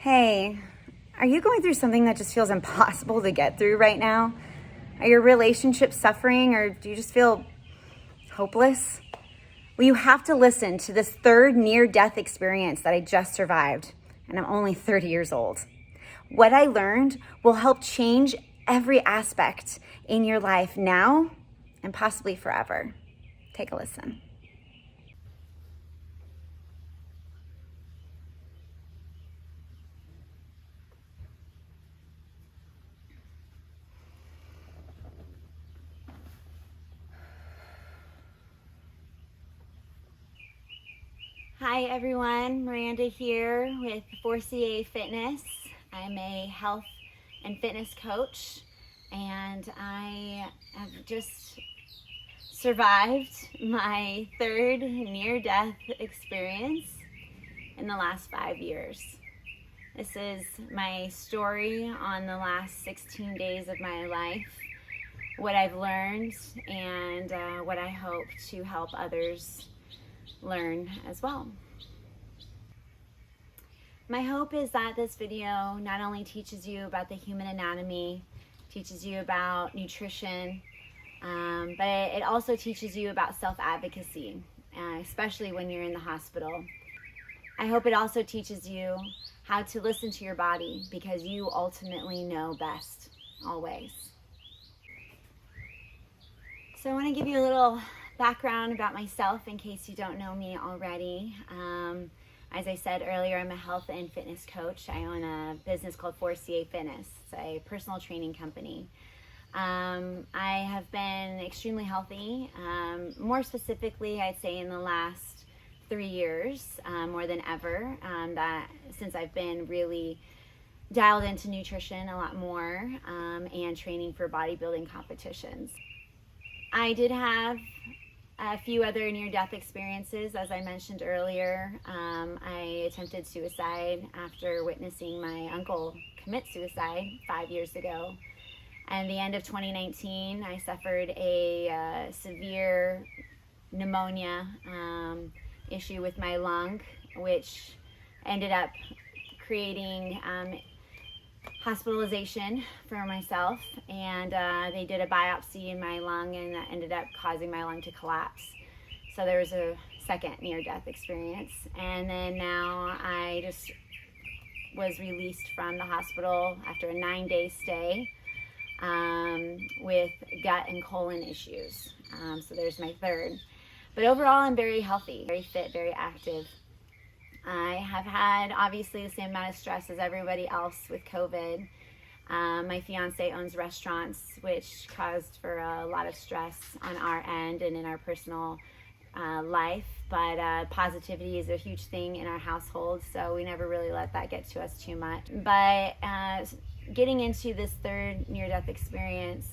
Hey, are you going through something that just feels impossible to get through right now? Are your relationships suffering, or do you just feel hopeless? Well, you have to listen to this third near-death experience that I just survived, and I'm only 30 years old. What I learned will help change every aspect in your life now and possibly forever. Take a listen. Hi everyone, Miranda here with 4CA Fitness. I'm a health and fitness coach, and I have just survived my third near-death experience in the last 5 years. This is my story on the last 16 days of my life, what I've learned, and what I hope to help others learn as well. My hope is that this video not only teaches you about the human anatomy, teaches you about nutrition, but it also teaches you about self-advocacy, especially when you're in the hospital. I hope it also teaches you how to listen to your body, because you ultimately know best, always. So I want to give you a little background about myself in case you don't know me already. As I said earlier, I'm a health and fitness coach. I own a business called 4CA Fitness. It's a personal training company. I have been extremely healthy. More specifically, I'd say in the last 3 years, more than ever, that since I've been really dialed into nutrition a lot more, and training for bodybuilding competitions. I did have a few other near-death experiences. As I mentioned earlier, I attempted suicide after witnessing my uncle commit suicide 5 years ago. And the end of 2019, I suffered a severe pneumonia issue with my lung, which ended up creating hospitalization for myself, and they did a biopsy in my lung, and that ended up causing my lung to collapse. So there was a second near-death experience. And then now I just was released from the hospital after a 9-day stay with gut and colon issues. So there's my third. But overall, I'm very healthy, very fit, very active. I have had obviously the same amount of stress as everybody else with COVID. My fiance owns restaurants, which caused for a lot of stress on our end and in our personal life. But positivity is a huge thing in our household, so we never really let that get to us too much. But getting into this third near-death experience,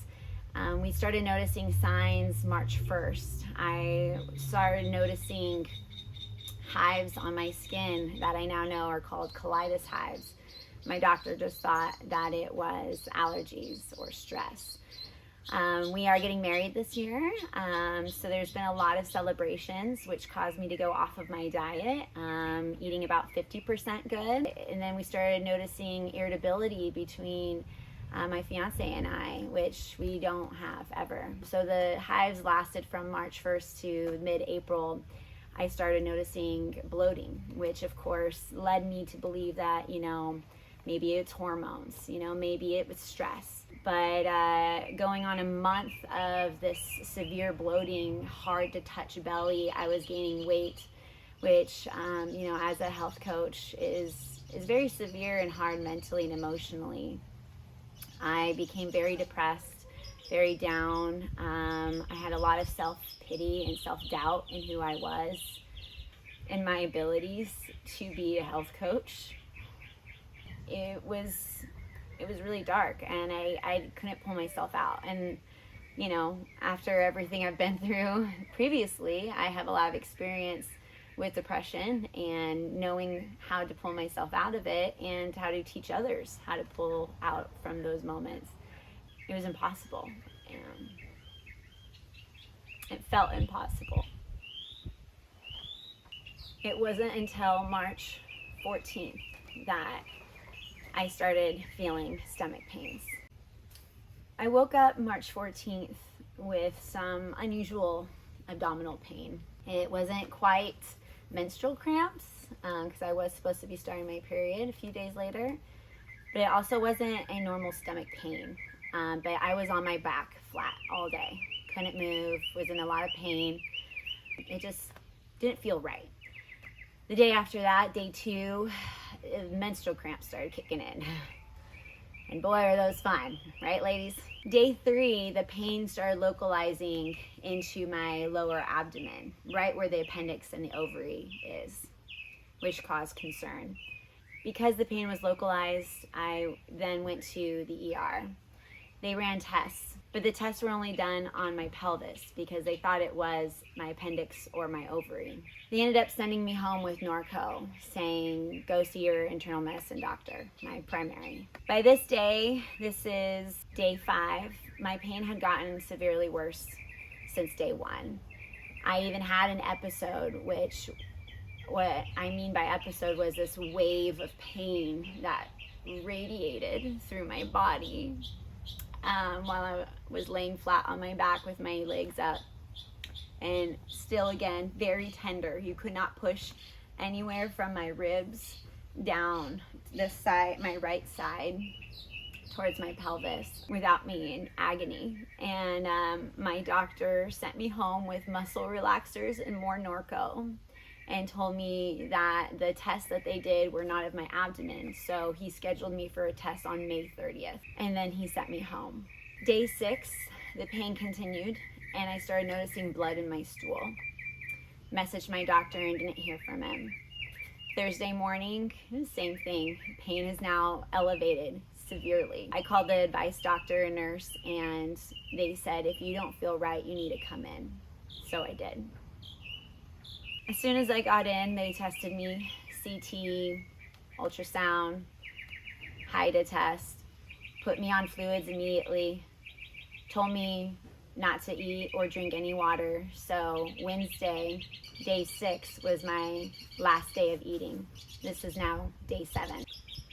we started noticing signs March 1st. I started noticing hives on my skin that I now know are called colitis hives. My doctor just thought that it was allergies or stress. We are getting married this year, so there's been a lot of celebrations, which caused me to go off of my diet, eating about 50% good. And then we started noticing irritability between my fiance and I, which we don't have ever. So the hives lasted from March 1st to mid-April. I started noticing bloating, which of course led me to believe that, maybe it's hormones, maybe it was stress. But going on a month of this severe bloating, hard to touch belly, I was gaining weight, which, as a health coach is very severe and hard mentally and emotionally. I became very depressed, very down. I had a lot of self-pity and self-doubt in who I was and my abilities to be a health coach. It was really dark, and I couldn't pull myself out. And after everything I've been through previously, I have a lot of experience with depression and knowing how to pull myself out of it and how to teach others how to pull out from those moments. It was impossible. It felt impossible. It wasn't until March 14th that I started feeling stomach pains. I woke up March 14th with some unusual abdominal pain. It wasn't quite menstrual cramps, because I was supposed to be starting my period a few days later, but it also wasn't a normal stomach pain. But I was on my back flat all day. Couldn't move, was in a lot of pain. It just didn't feel right. The day after that, day 2, menstrual cramps started kicking in. And boy, are those fun, right, ladies? Day 3, the pain started localizing into my lower abdomen, right where the appendix and the ovary is, which caused concern. Because the pain was localized, I then went to the ER. They ran tests, but the tests were only done on my pelvis because they thought it was my appendix or my ovary. They ended up sending me home with Norco, saying, go see your internal medicine doctor, my primary. By this day, this is day 5, my pain had gotten severely worse since day 1. I even had an episode, which what I mean by episode was this wave of pain that radiated through my body while I was laying flat on my back with my legs up, and still again very tender. You could not push anywhere from my ribs down this side, my right side, towards my pelvis without me in agony. And my doctor sent me home with muscle relaxers and more Norco, and told me that the tests that they did were not of my abdomen. So he scheduled me for a test on May 30th, and then he sent me home. Day 6, the pain continued, and I started noticing blood in my stool. Messaged my doctor and didn't hear from him. Thursday morning, same thing. Pain is now elevated severely. I called the advice doctor and nurse, and they said, if you don't feel right, you need to come in. So I did. As soon as I got in, they tested me, CT, ultrasound, HIDA test, put me on fluids immediately, told me not to eat or drink any water. So Wednesday, day 6, was my last day of eating. This is now day 7.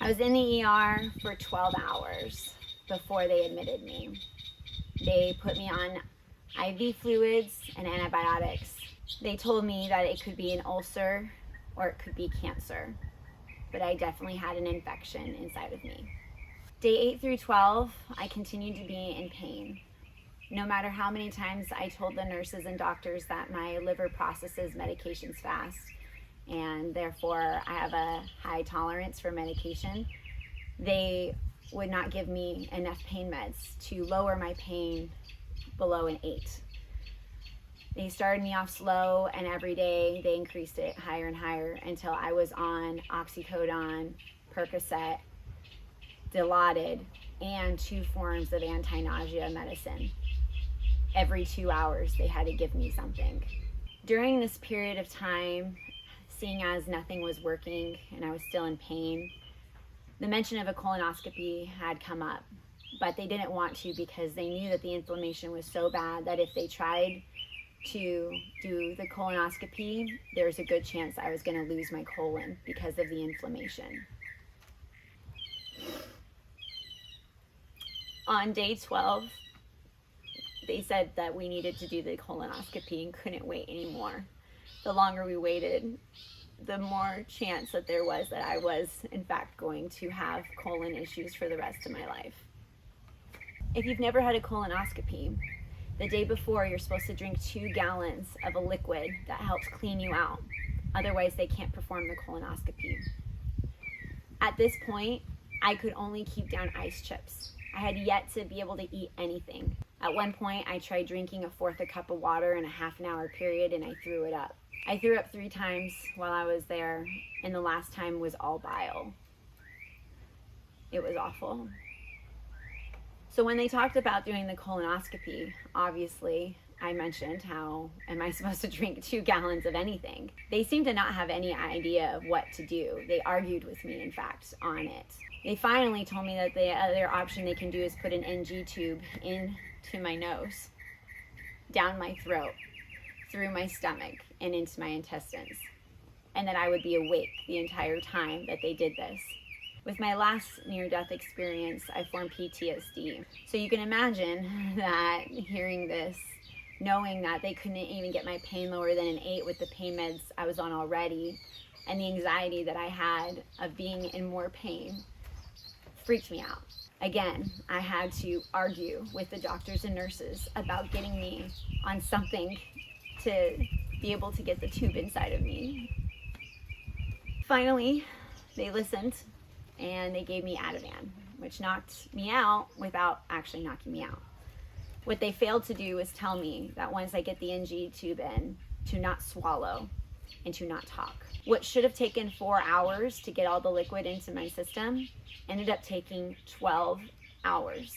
I was in the ER for 12 hours before they admitted me. They put me on IV fluids and antibiotics. They told me that it could be an ulcer or it could be cancer, but I definitely had an infection inside of me. Day 8 through 12, I continued to be in pain. No matter how many times I told the nurses and doctors that my liver processes medications fast, and therefore I have a high tolerance for medication, they would not give me enough pain meds to lower my pain below an 8. They started me off slow, and every day they increased it higher and higher until I was on oxycodone, Percocet, Dilaudid, and 2 forms of anti-nausea medicine. Every 2 hours they had to give me something. During this period of time, seeing as nothing was working and I was still in pain, the mention of a colonoscopy had come up, but they didn't want to because they knew that the inflammation was so bad that if they tried to do the colonoscopy, there's a good chance I was going to lose my colon because of the inflammation. On day 12, they said that we needed to do the colonoscopy and couldn't wait anymore. The longer we waited, the more chance that there was that I was, in fact, going to have colon issues for the rest of my life. If you've never had a colonoscopy, the day before, you're supposed to drink 2 gallons of a liquid that helps clean you out. Otherwise, they can't perform the colonoscopy. At this point, I could only keep down ice chips. I had yet to be able to eat anything. At one point, I tried drinking a 1/4 a cup of water in a half an hour period, and I threw it up. I threw up 3 times while I was there, and the last time was all bile. It was awful. So when they talked about doing the colonoscopy, obviously, I mentioned how am I supposed to drink 2 gallons of anything? They seemed to not have any idea of what to do. They argued with me, in fact, on it. They finally told me that the other option they can do is put an NG tube into my nose, down my throat, through my stomach, and into my intestines, and that I would be awake the entire time that they did this. With my last near-death experience, I formed PTSD. So you can imagine that hearing this, knowing that they couldn't even get my pain lower than an 8 with the pain meds I was on already, and the anxiety that I had of being in more pain, freaked me out. Again, I had to argue with the doctors and nurses about getting me on something to be able to get the tube inside of me. Finally, they listened and they gave me Ativan, which knocked me out without actually knocking me out. What they failed to do was tell me that once I get the NG tube in, to not swallow and to not talk. What should have taken 4 hours to get all the liquid into my system ended up taking 12 hours.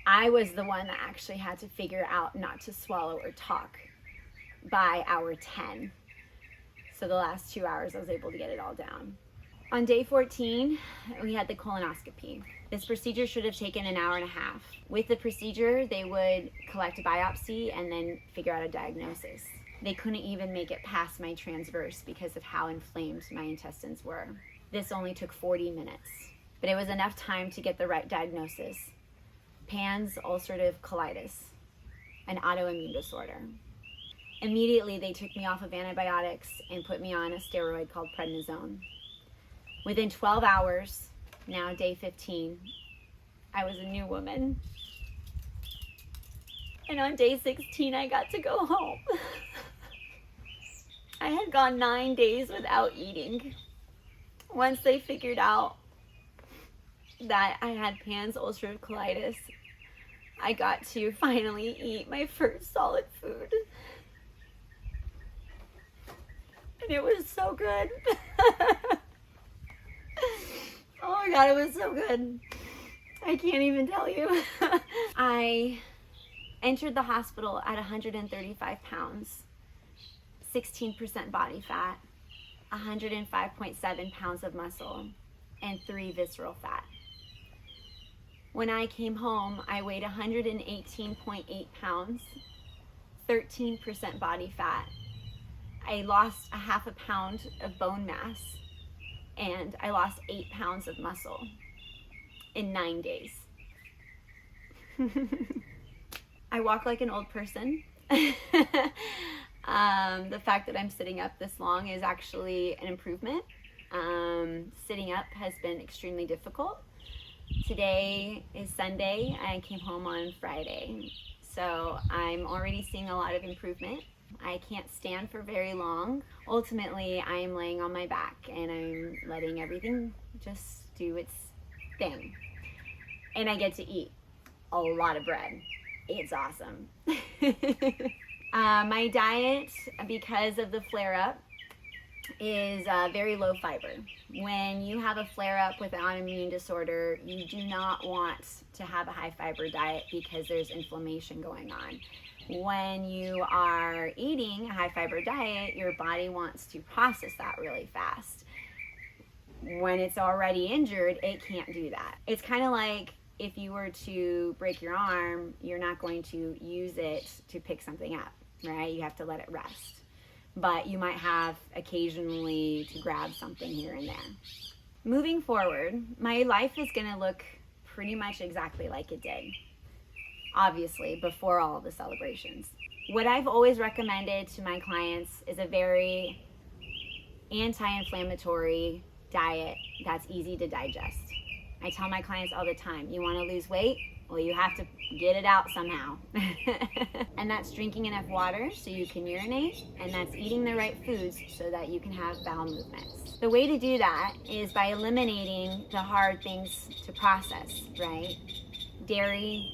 I was the one that actually had to figure out not to swallow or talk by hour 10. So the last 2 hours I was able to get it all down. On day 14, we had the colonoscopy. This procedure should have taken an hour and a half. With the procedure, they would collect a biopsy and then figure out a diagnosis. They couldn't even make it past my transverse because of how inflamed my intestines were. This only took 40 minutes, but it was enough time to get the right diagnosis. PANS ulcerative colitis, an autoimmune disorder. Immediately, they took me off of antibiotics and put me on a steroid called prednisone. Within 12 hours, now day 15, I was a new woman. And on day 16, I got to go home. I had gone 9 days without eating. Once they figured out that I had PANS ulcerative colitis, I got to finally eat my first solid food. And it was so good. Oh my God, it was so good. I can't even tell you. I entered the hospital at 135 pounds, 16% body fat, 105.7 pounds of muscle, and 3 visceral fat. When I came home, I weighed 118.8 pounds, 13% body fat. I lost a half a pound of bone mass, and I lost 8 pounds of muscle in 9 days. I walk like an old person. The fact that I'm sitting up this long is actually an improvement. Sitting up has been extremely difficult. Today is Sunday. I came home on Friday. So I'm already seeing a lot of improvement. I can't stand for very long. Ultimately, I am laying on my back and I'm letting everything just do its thing. And I get to eat a lot of bread. It's awesome. My diet, because of the flare-up, is very low fiber. When you have a flare-up with an autoimmune disorder, you do not want to have a high fiber diet because there's inflammation going on. When you are eating a high fiber diet, your body wants to process that really fast. When it's already injured, it can't do that. It's kind of like if you were to break your arm, you're not going to use it to pick something up, right? You have to let it rest. But you might have occasionally to grab something here and there. Moving forward, my life is going to look pretty much exactly like it did, obviously, before all the celebrations. What I've always recommended to my clients is a very anti-inflammatory diet that's easy to digest. I tell my clients all the time, you want to lose weight? Well, you have to get it out somehow. And that's drinking enough water so you can urinate, and that's eating the right foods so that you can have bowel movements. The way to do that is by eliminating the hard things to process, right? Dairy,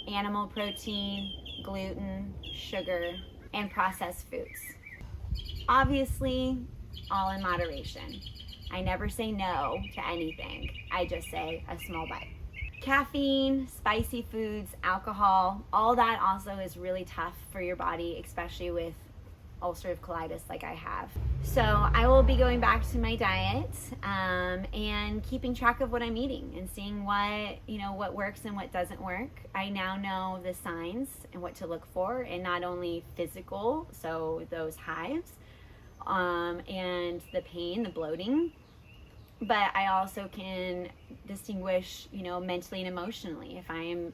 animal protein, gluten, sugar, and processed foods. Obviously, all in moderation. I never say no to anything. I just say a small bite. Caffeine, spicy foods, alcohol, all that also is really tough for your body, especially with ulcerative colitis like I have. So I will be going back to my diet and keeping track of what I'm eating and seeing what works and what doesn't work. I now know the signs and what to look for, and not only physical, so those hives, and the pain, the bloating, but I also can distinguish, mentally and emotionally. If I am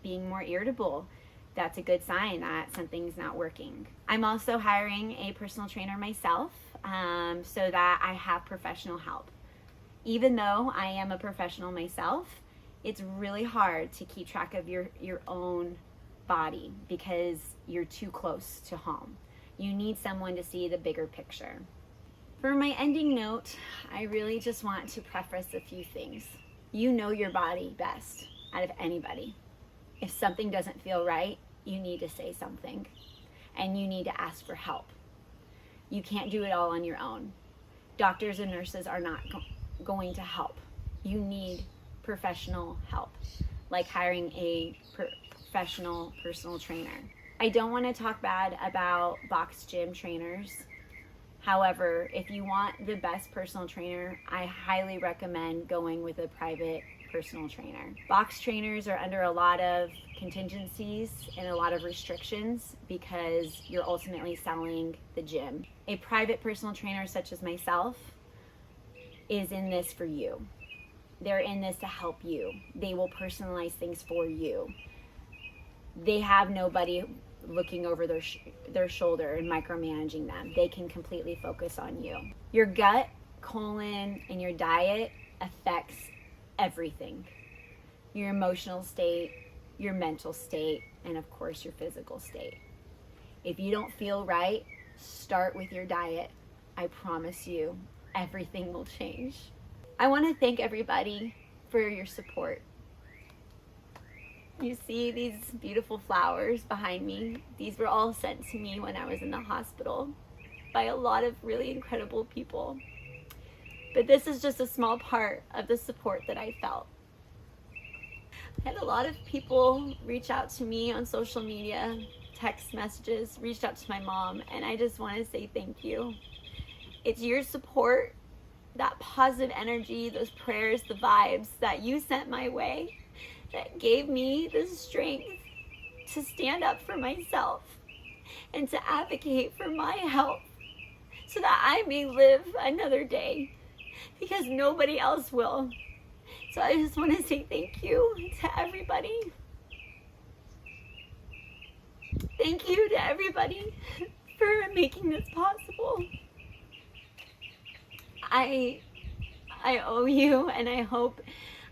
being more irritable, that's a good sign that something's not working. I'm also hiring a personal trainer myself, so that I have professional help. Even though I am a professional myself, it's really hard to keep track of your own body because you're too close to home. You need someone to see the bigger picture. For my ending note, I really just want to preface a few things. You know your body best out of anybody. If something doesn't feel right, you need to say something, and you need to ask for help. You can't do it all on your own. Doctors and nurses are not going to help. You need professional help, like hiring a professional personal trainer. I don't want to talk bad about box gym trainers. However, if you want the best personal trainer, I highly recommend going with a private personal trainer. Box trainers are under a lot of contingencies and a lot of restrictions because you're ultimately selling the gym. A private personal trainer such as myself is in this for you. They're in this to help you. They will personalize things for you. They have nobody looking over their shoulder and micromanaging them. They can completely focus on you. Your gut, colon, and your diet affects everything. Your emotional state, your mental state, and of course your physical state. If you don't feel right, start with your diet. I promise you, everything will change. I want to thank everybody for your support. You see these beautiful flowers behind me. These were all sent to me when I was in the hospital by a lot of really incredible people. But this is just a small part of the support that I felt. I had a lot of people reach out to me on social media, text messages, reached out to my mom, and I just want to say thank you. It's your support, that positive energy, those prayers, the vibes that you sent my way that gave me the strength to stand up for myself and to advocate for my health so that I may live another day, because nobody else will. So I just want to say thank you to everybody. Thank you to everybody for making this possible. I owe you, and I hope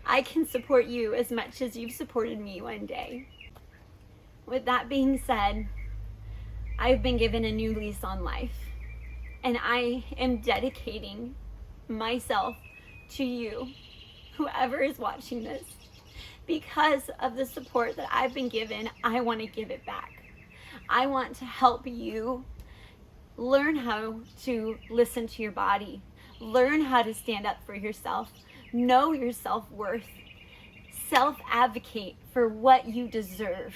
I can support you as much as you've supported me one day. With that being said, I've been given a new lease on life, and I am dedicating myself to you, whoever is watching this. Because of the support that I've been given, I want to give it back. I want to help you learn how to listen to your body, learn how to stand up for yourself, know your self-worth, self-advocate for what you deserve.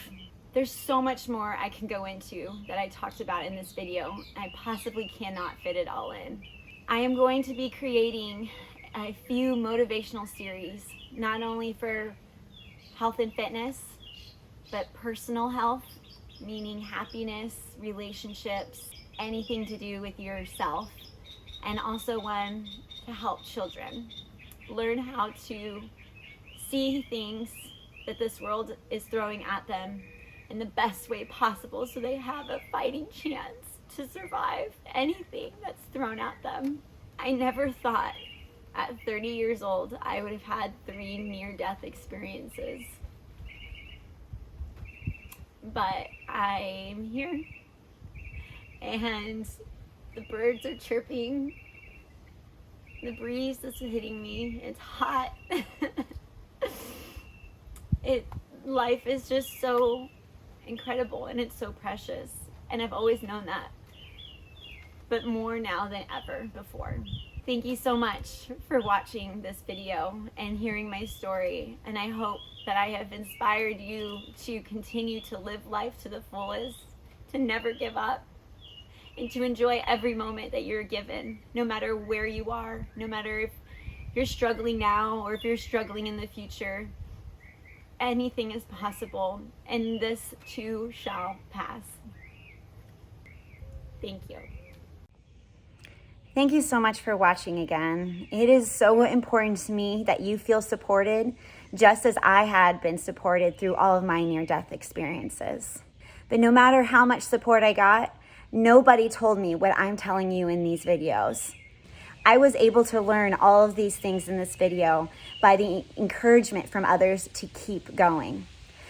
There's so much more I can go into that I talked about in this video. I possibly cannot fit it all in. I am going to be creating a few motivational series, not only for health and fitness, but personal health, meaning happiness, relationships, anything to do with yourself, and also one to help children learn how to see things that this world is throwing at them in the best way possible so they have a fighting chance to survive anything that's thrown at them. I never thought at 30 years old I would have had 3 near-death experiences, but I'm here, and the birds are chirping, the breeze is hitting me, it's hot. Life is just so incredible and it's so precious, and I've always known that, but more now than ever before. Thank you so much for watching this video and hearing my story, and I hope that I have inspired you to continue to live life to the fullest, to never give up, and to enjoy every moment that you're given, no matter where you are, no matter if you're struggling now or if you're struggling in the future. Anything is possible, and this too shall pass. Thank you. Thank you so much for watching again. It is so important to me that you feel supported, just as I had been supported through all of my near-death experiences. But no matter how much support I got, nobody told me what I'm telling you in these videos. I was able to learn all of these things in this video by the encouragement from others to keep going.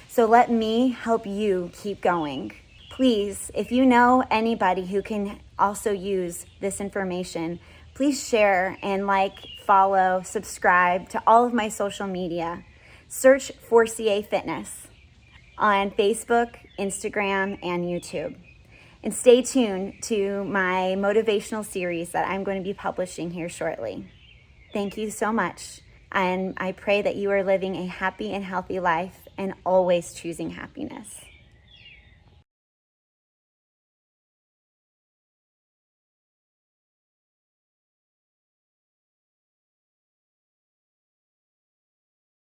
So let me help you keep going. Please, if you know anybody who can also use this information, please share and follow, subscribe to all of my social media. Search for CA Fitness on Facebook, Instagram, and YouTube. And stay tuned to my motivational series that I'm going to be publishing here shortly. Thank you so much. And I pray that you are living a happy and healthy life and always choosing happiness.